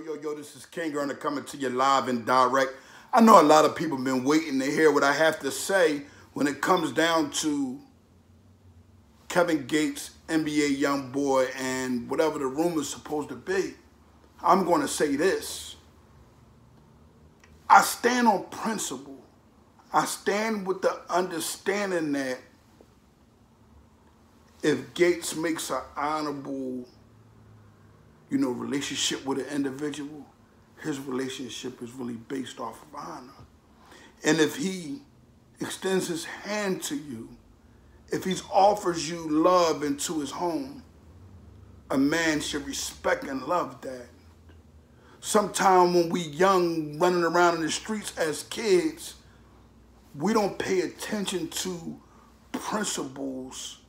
Yo, this is King Earner coming to you live and direct. I know a lot of people have been waiting to hear what I have to say when it comes down to Kevin Gates, NBA Youngboy, and whatever the rumor's supposed to be. I'm going to say this. I stand on principle. I stand with the understanding that if Gates makes an honorable relationship with an individual, his relationship is really based off of honor. And if he extends his hand to you, if he offers you love into his home, a man should respect and love that. Sometime when we young, running around in the streets as kids, we don't pay attention to principles,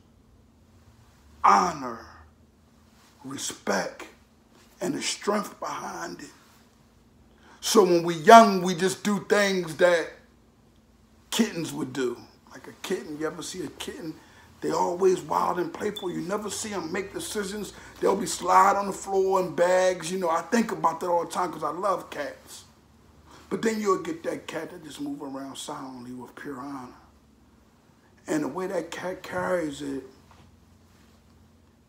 honor, respect, and the strength behind it. So when we young, we just do things that kittens would do. Like a kitten, you ever see a kitten? They always wild and playful. You never see them make decisions. They'll be slide on the floor in bags. I think about that all the time because I love cats. But then you'll get that cat that just move around silently with pure honor. And the way that cat carries it,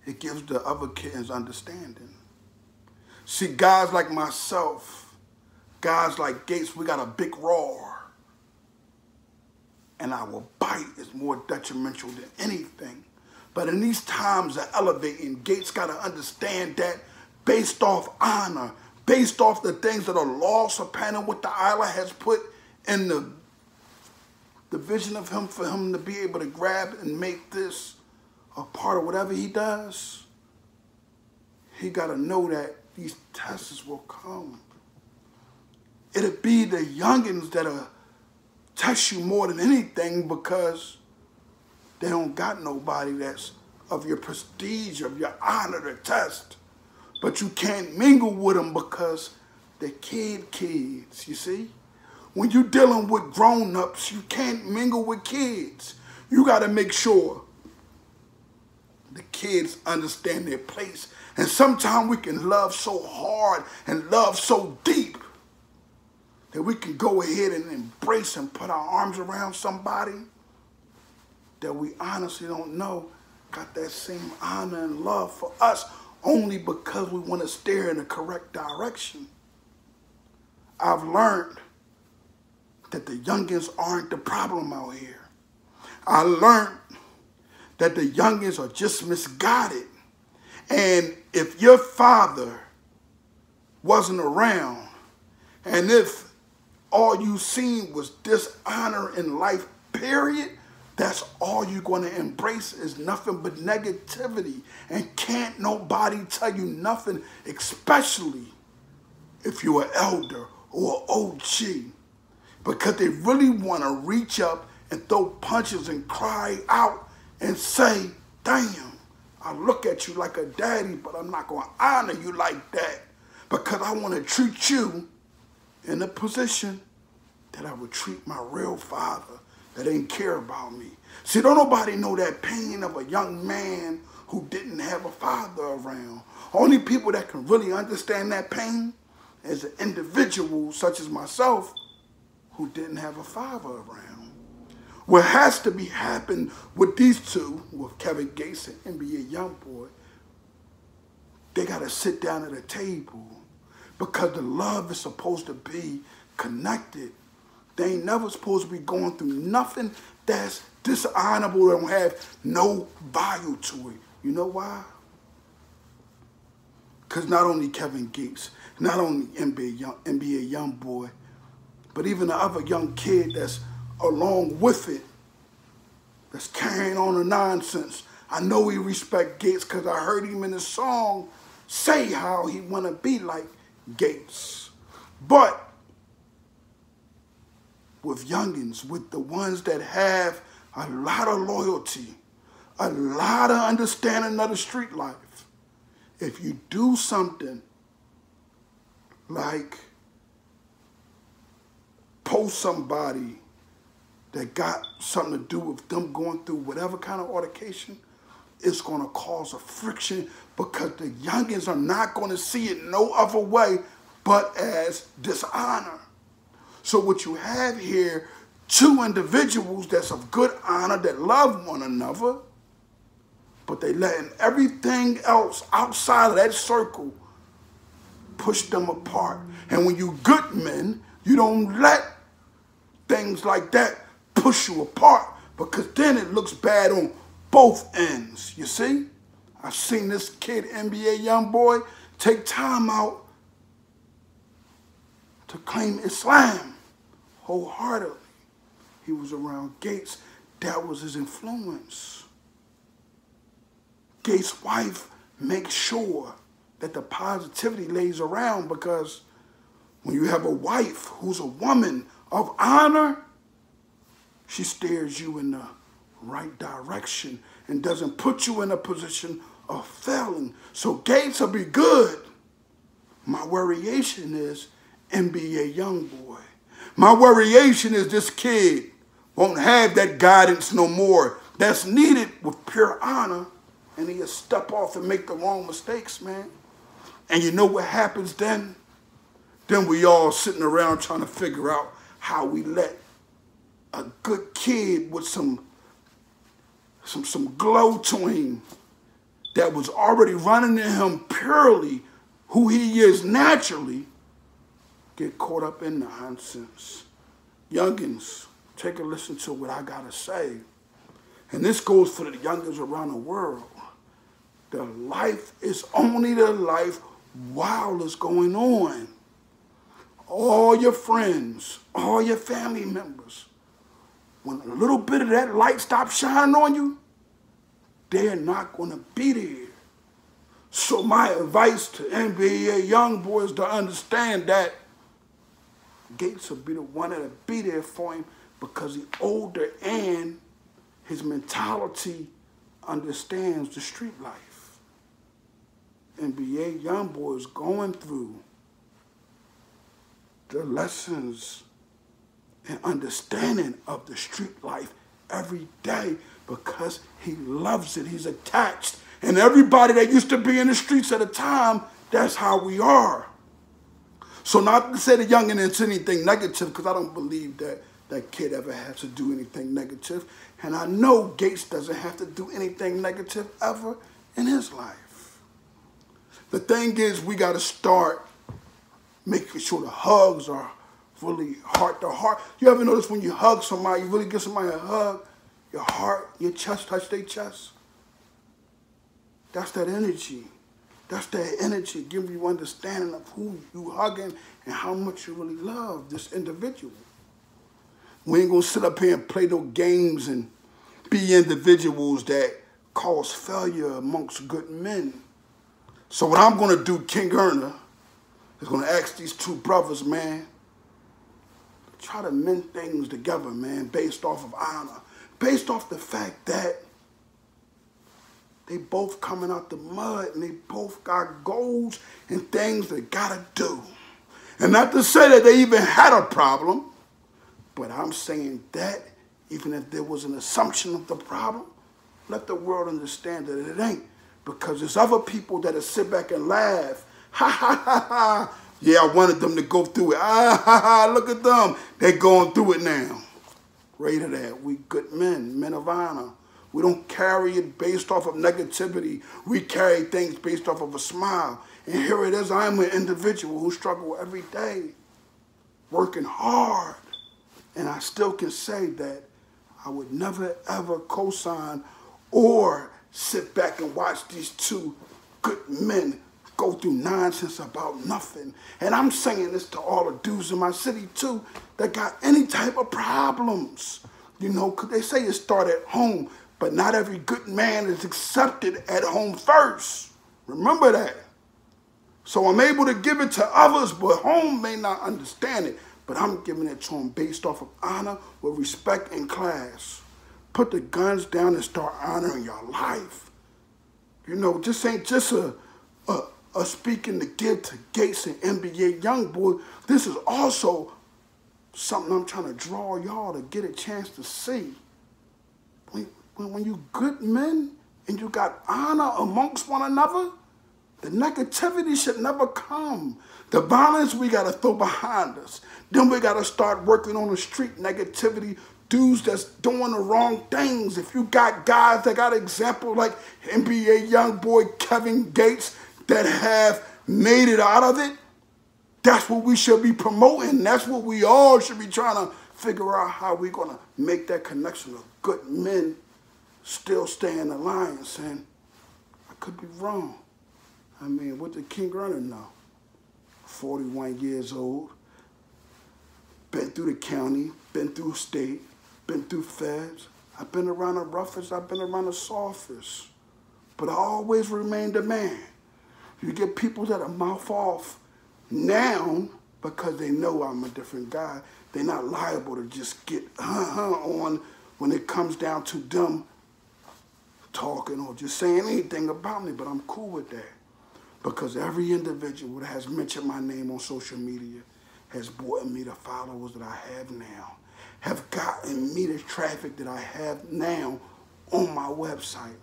it gives the other kittens understanding. See, guys like myself, guys like Gates, we got a big roar. And our bite is more detrimental than anything. But in these times of elevating, Gates got to understand that based off honor, based off the things that are lost upon what the Allah has put in the vision of him for him to be able to grab and make this a part of whatever he does, he got to know that these tests will come. It'll be the youngins that'll test you more than anything because they don't got nobody that's of your prestige, of your honor to test. But you can't mingle with them because they're kids, you see? When you're dealing with grown-ups, you can't mingle with kids. You got to make sure the kids understand their place. And sometimes we can love so hard and love so deep that we can go ahead and embrace and put our arms around somebody that we honestly don't know got that same honor and love for us only because we want to steer in the correct direction. I've learned that the youngins aren't the problem out here. I learned that the youngins are just misguided. And if your father wasn't around, and if all you seen was dishonor in life, period, that's all you're going to embrace is nothing but negativity. And can't nobody tell you nothing, especially if you're an elder or an OG, because they really want to reach up and throw punches and cry out and say, damn, I look at you like a daddy, but I'm not going to honor you like that because I want to treat you in a position that I would treat my real father that ain't care about me. See, don't nobody know that pain of a young man who didn't have a father around. Only people that can really understand that pain is an individual such as myself who didn't have a father around. What has to be happened with these two, with Kevin Gates and NBA Youngboy, they got to sit down at a table because the love is supposed to be connected. They ain't never supposed to be going through nothing that's dishonorable, that don't have no value to it. You know why? Because not only Kevin Gates, not only NBA Youngboy, but even the other young kid that's along with it, that's carrying on the nonsense. I know he respect Gates because I heard him in the song say how he want to be like Gates. But with youngins, with the ones that have a lot of loyalty, a lot of understanding of the street life, if you do something like post somebody that got something to do with them going through whatever kind of altercation, it's going to cause a friction because the youngins are not going to see it no other way but as dishonor. So what you have here, two individuals that's of good honor, that love one another, but they letting everything else outside of that circle push them apart. And when you good men, you don't let things like that push you apart, because then it looks bad on both ends. You see? I've seen this kid, NBA Youngboy, take time out to claim Islam wholeheartedly. He was around Gates. That was his influence. Gates' wife makes sure that the positivity lays around, because when you have a wife who's a woman of honor, she steers you in the right direction and doesn't put you in a position of failing. So Gates will be good. My variation is NBA Youngboy. My variation is this kid won't have that guidance no more that's needed with pure honor, and he'll step off and make the wrong mistakes, man. And you know what happens then? Then we all sitting around trying to figure out how we let a good kid with some glow to him that was already running in him purely who he is naturally get caught up in nonsense. Youngins, take a listen to what I gotta say. And this goes for the youngins around the world. The life is only the life while it's going on. All your friends, all your family members, when a little bit of that light stops shining on you, they're not going to be there. So my advice to NBA young boys to understand that Gates will be the one that'll be there for him, because he's older and his mentality understands the street life. NBA young boys going through the lessons and understanding of the street life every day, because he loves it. He's attached. And everybody that used to be in the streets at a time, that's how we are. So not to say the youngin' into anything negative, because I don't believe that that kid ever has to do anything negative. And I know Gates doesn't have to do anything negative ever in his life. The thing is, we got to start making sure the hugs are really heart to heart. You ever notice when you hug somebody, you really give somebody a hug, your heart, your chest touch their chest? That's that energy. That's that energy giving you understanding of who you hugging and how much you really love this individual. We ain't gonna sit up here and play no games and be individuals that cause failure amongst good men. So what I'm gonna do, King Erna, is gonna ask these two brothers, man, try to mend things together, man, based off of honor, based off the fact that they both coming out the mud and they both got goals and things they gotta do. And not to say that they even had a problem, but I'm saying that even if there was an assumption of the problem, let the world understand that it ain't. Because there's other people that'll sit back and laugh. Ha ha ha ha. Yeah, I wanted them to go through it. Ah ha ha, look at them. They're going through it now. Rate of that. We good men, men of honor. We don't carry it based off of negativity. We carry things based off of a smile. And here it is, I'm an individual who struggle every day, working hard. And I still can say that I would never, ever co-sign or sit back and watch these two good men go through nonsense about nothing. And I'm saying this to all the dudes in my city, too, that got any type of problems. You know, because they say it start at home, but not every good man is accepted at home first. Remember that. So I'm able to give it to others, but home may not understand it. But I'm giving it to them based off of honor with respect and class. Put the guns down and start honoring your life. You know, this ain't just a speaking to give to Gates and NBA Youngboy. This is also something I'm trying to draw y'all to get a chance to see. When you good men and you got honor amongst one another, The negativity should never come. The violence we got to throw behind us. Then we got to start working on the street negativity, dudes that's doing the wrong things. If you got guys that got examples like NBA Youngboy, Kevin Gates, that have made it out of it, that's what we should be promoting. That's what we all should be trying to figure out, how we're going to make that connection of good men still stay in the line, saying, I could be wrong. I mean, what did King Runner know? 41 years old, been through the county, been through state, been through feds. I've been around the roughest, I've been around the softest. But I always remained a man. You get people that are mouth off now because they know I'm a different guy. They're not liable to just get on when it comes down to them talking or just saying anything about me, but I'm cool with that. Because every individual that has mentioned my name on social media has brought me the followers that I have now, have gotten me the traffic that I have now on my website.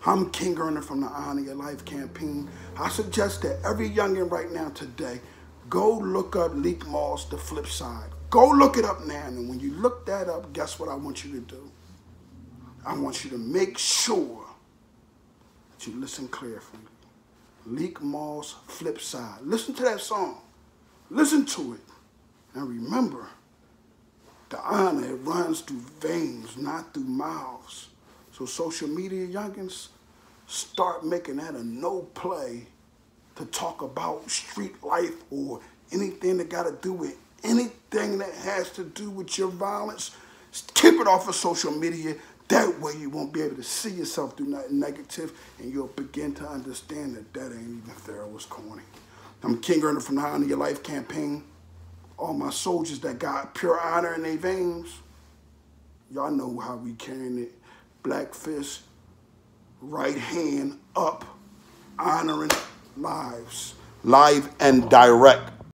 I'm King Earner from the Honor Your Life campaign. I suggest that every youngin right now today, go look up Leak Moss, The Flip Side. Go look it up now, and when you look that up, guess what I want you to do? I want you to make sure that you listen carefully. Leak Moss, Flip Side. Listen to that song. Listen to it. And remember, the honor, it runs through veins, not through mouths. So social media youngins, start making that a no play to talk about street life or anything that got to do with anything that has to do with your violence. Keep it off of social media. That way you won't be able to see yourself do nothing negative, and you'll begin to understand that that ain't even fair. It was corny. I'm King Earner from the Honor Your Life campaign. All my soldiers that got pure honor in their veins, y'all know how we carrying it. Black fist, right hand up, honoring lives. Live and direct.